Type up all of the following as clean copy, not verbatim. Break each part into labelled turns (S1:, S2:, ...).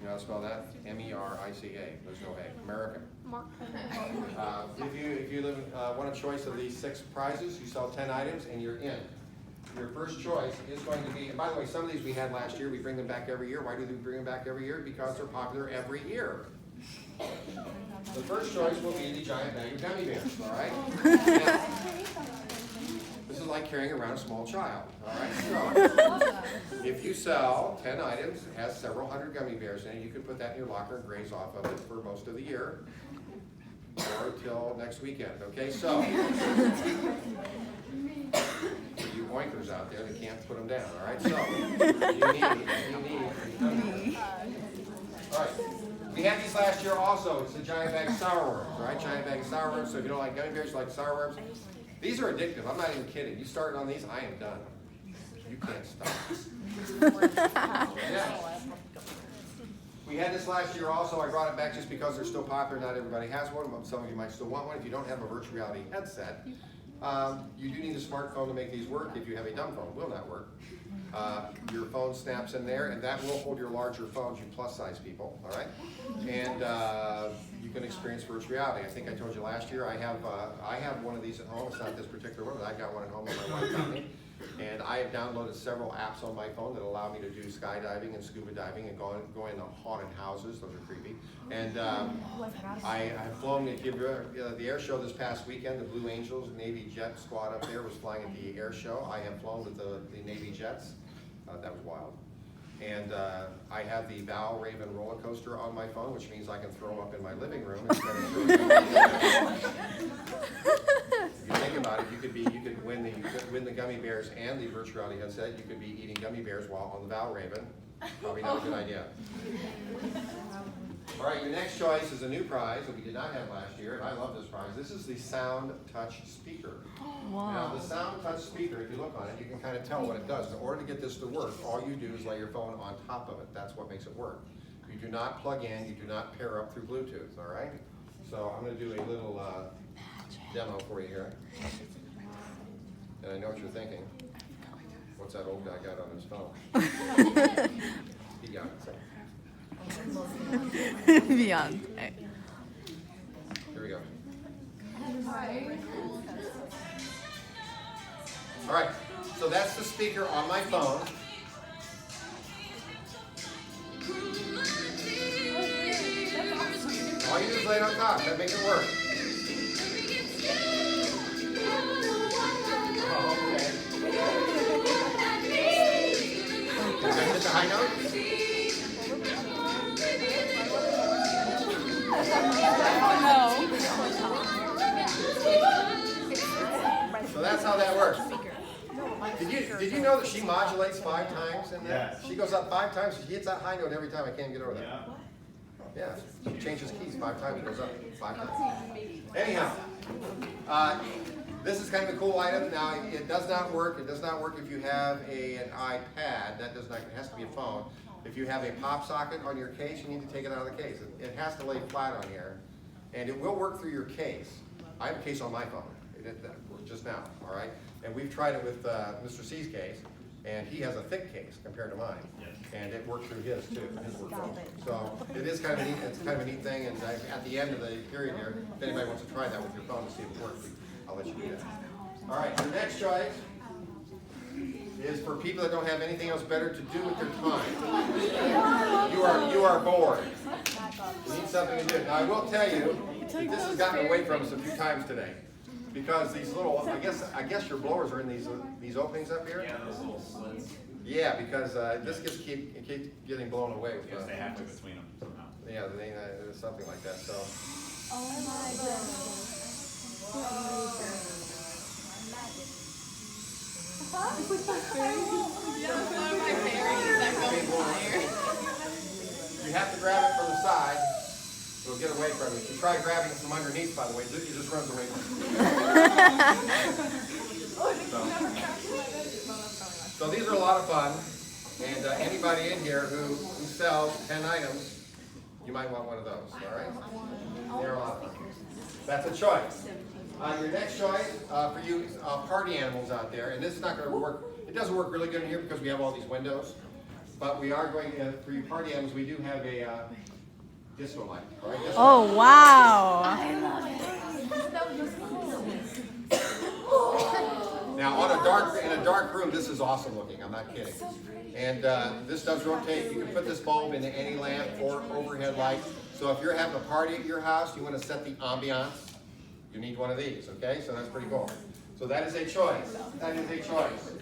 S1: You know how to spell that? M-E-R-I-C-A. There's no A. American. If you want a choice of these 6 prizes, you sell 10 items and you're in. Your first choice is going to be, and by the way, some of these we had last year. We bring them back every year. Why do we bring them back every year? Because they're popular every year. The first choice will be the giant bag of gummy bears, all right? Now, this is like carrying around a small child, all right? So, if you sell 10 items, it has several hundred gummy bears in it, you can put that in your locker and graze off of it for most of the year, or until next weekend, okay? So, for you oinkers out there that can't put them down, all right? So, you need. All right. We had these last year also. It's a giant bag of sour worms, all right? Giant bag of sour worms. So if you don't like gummy bears, you like sour worms. These are addictive. I'm not even kidding. You start on these, I am done. You can't stop. Yeah. We had this last year also. I brought it back just because they're still popular. Not everybody has one. Some of you might still want one. If you don't have a virtual reality headset, you do need a smartphone to make these work. If you have a dumb phone, it will not work. Your phone snaps in there, and that will hold your larger phones, you plus-size people, all right? And you can experience virtual reality. I think I told you last year, I have one of these at home. It's not this particular one, but I got one at home that my wife got me. And I have downloaded several apps on my phone that allow me to do skydiving and scuba diving and go into haunted houses. Those are creepy. And I've flown to give the air show this past weekend. The Blue Angels Navy jet squad up there was flying at the air show. I have flown with the Navy jets. That was wild. And I have the Val Raven roller coaster on my phone, which means I can throw them up in my living room instead of throwing them. If you think about it, you could win the gummy bears and the virtual reality headset. You could be eating gummy bears while on the Val Raven. Probably not a good idea. All right, your next choice is a new prize that we did not have last year, and I love this prize. This is the Sound Touch speaker. Wow. Now, the Sound Touch speaker, if you look on it, you can kind of tell what it does. In order to get this to work, all you do is lay your phone on top of it. That's what makes it work. You do not plug in, you do not pair up through Bluetooth, all right? So I'm going to do a little demo for you here. And I know what you're thinking. What's that old guy got on his phone? He got it.
S2: Beyond.
S1: Here we go. All right, so that's the speaker on my phone. All you do is lay it on top. That makes it work. Oh, okay. Can I hit the high note? So that's how that works. Did you know that she modulates 5 times in that?
S3: Yes.
S1: She goes up 5 times. She hits that high note every time. I can't get over that. Yeah. She changes keys 5 times. It goes up 5 times. Anyhow, this is kind of a cool item. Now, it does not work. It does not work if you have an iPad. That does not. It has to be a phone. If you have a pop socket on your case, you need to take it out of the case. It has to lay flat on here, and it will work through your case. I have a case on my phone. It did that just now, all right? And we've tried it with Mr. C's case, and he has a thick case compared to mine.
S3: Yes.
S1: And it worked through his too, his workflow. So it is kind of a neat, it's kind of a neat thing, and at the end of the period here, if anybody wants to try that with your phone to see if it works, I'll let you do that. All right, your next choice is for people that don't have anything else better to do with their time. You are bored. You need something to do. Now I will tell you, that this has gotten away from us a few times today. Because these little, I guess your blowers are in these openings up here?
S3: Yeah, those little slits.
S1: Yeah, because this keeps getting blown away.
S3: I guess they have to between them somehow.
S1: Yeah, something like that, so.
S2: Oh my goodness.
S1: You have to grab it from the side. It'll get away from you. If you try grabbing it from underneath, by the way, it just runs away from you. So these are a lot of fun. And anybody in here who sells 10 items, you might want one of those, all right? They're a lot of fun. That's a choice. Your next choice for you party animals out there, and this is not going to work. It doesn't work really good in here because we have all these windows. But we are going to, for your party items, we do have a disco light, all right? Disco
S2: Oh, wow.
S1: Now, in a dark room, this is awesome looking, I'm not kidding. And this does rotate. You can put this bulb into any lamp or overhead light. So if you're having a party at your house, you want to set the ambiance, you need one of these, okay? So that's pretty cool. So that is a choice. That is a choice.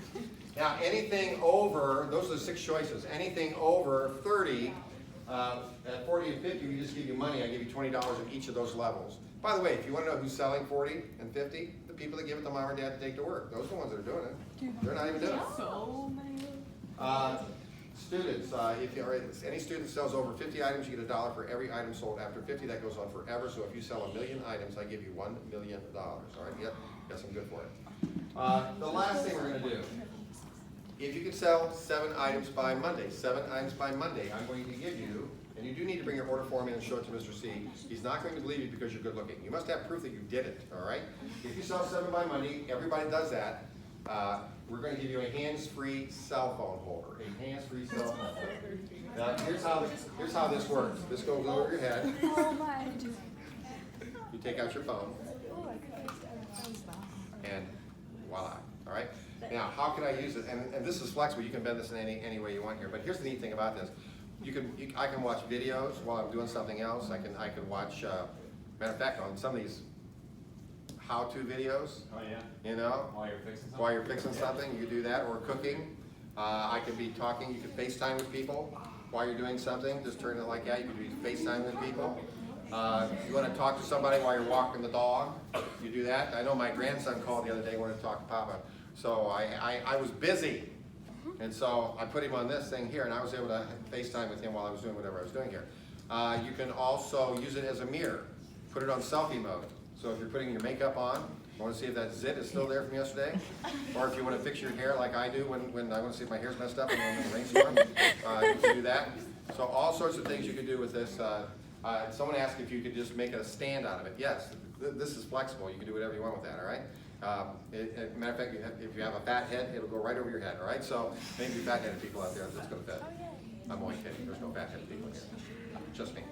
S1: Now, anything over, those are the 6 choices. Anything over 30, at 40 and 50, we just give you money. I give you $20 at each of those levels. By the way, if you want to know who's selling 40 and 50, the people that give it to mom or dad to take to work. Those are the ones that are doing it. They're not even doing it.
S2: So many.
S1: Students, if you are, any student sells over 50 items, you get $1 for every item sold. After 50, that goes on forever. So if you sell 1 million items, I give you $1 million. All right, yep, guess I'm good for it. The last thing we're going to do, if you can sell 7 items by Monday, 7 items by Monday, I'm going to give you, and you do need to bring your order form in and show it to Mr. C. He's not going to believe you because you're good looking. You must have proof that you did it, all right? If you sell 7 by Monday, everybody does that. We're going to give you a hands-free cell phone holder. A hands-free cell phone holder. Now, here's how this works. This goes over your head.
S2: Oh my.
S1: You take out your phone, and voila. All right. Now, how can I use it? And this is flexible. You can bend this in any way you want here. But here's the neat thing about this. I can watch videos while I'm doing something else. I can watch. Matter of fact, on some of these how-to videos.
S3: Oh, yeah.
S1: You know.
S3: While you're fixing something?
S1: something, you can do that, or cooking. I could be talking, you can FaceTime with people while you're doing something, just turn it like that, you can do FaceTime with people. You want to talk to somebody while you're walking the dog, you do that. I know my grandson called the other day, wanted to talk to Papa, so I was busy. And so I put him on this thing here, and I was able to FaceTime with him while I was doing whatever I was doing here. You can also use it as a mirror, put it on selfie mode. So if you're putting your makeup on, you want to see if that zit is still there from yesterday, or if you want to fix your hair like I do when I want to see if my hair's messed up and I'm in a rainstorm, you can do that. So all sorts of things you can do with this. Someone asked if you could just make a stand out of it. Yes, this is flexible. You can do whatever you want with that, all right? Matter of fact, if you have a fat head, it'll go right over your head, all right? So maybe fat-headed people out there, that's going to fit. I'm only kidding. There's no fat-headed people here. Just me.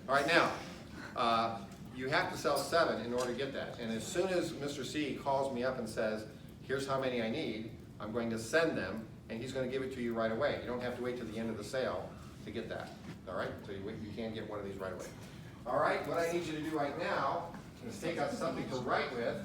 S1: All right, now, you have to sell 7 in order to get that. And as soon as Mr. C calls me up and says, here's how many I need, I'm going to send them, and he's going to give it to you right away. You don't have to wait till the end of the sale to get that. All right? So you can get one of these right away. All right, what I need you to do right now is take out something to write with.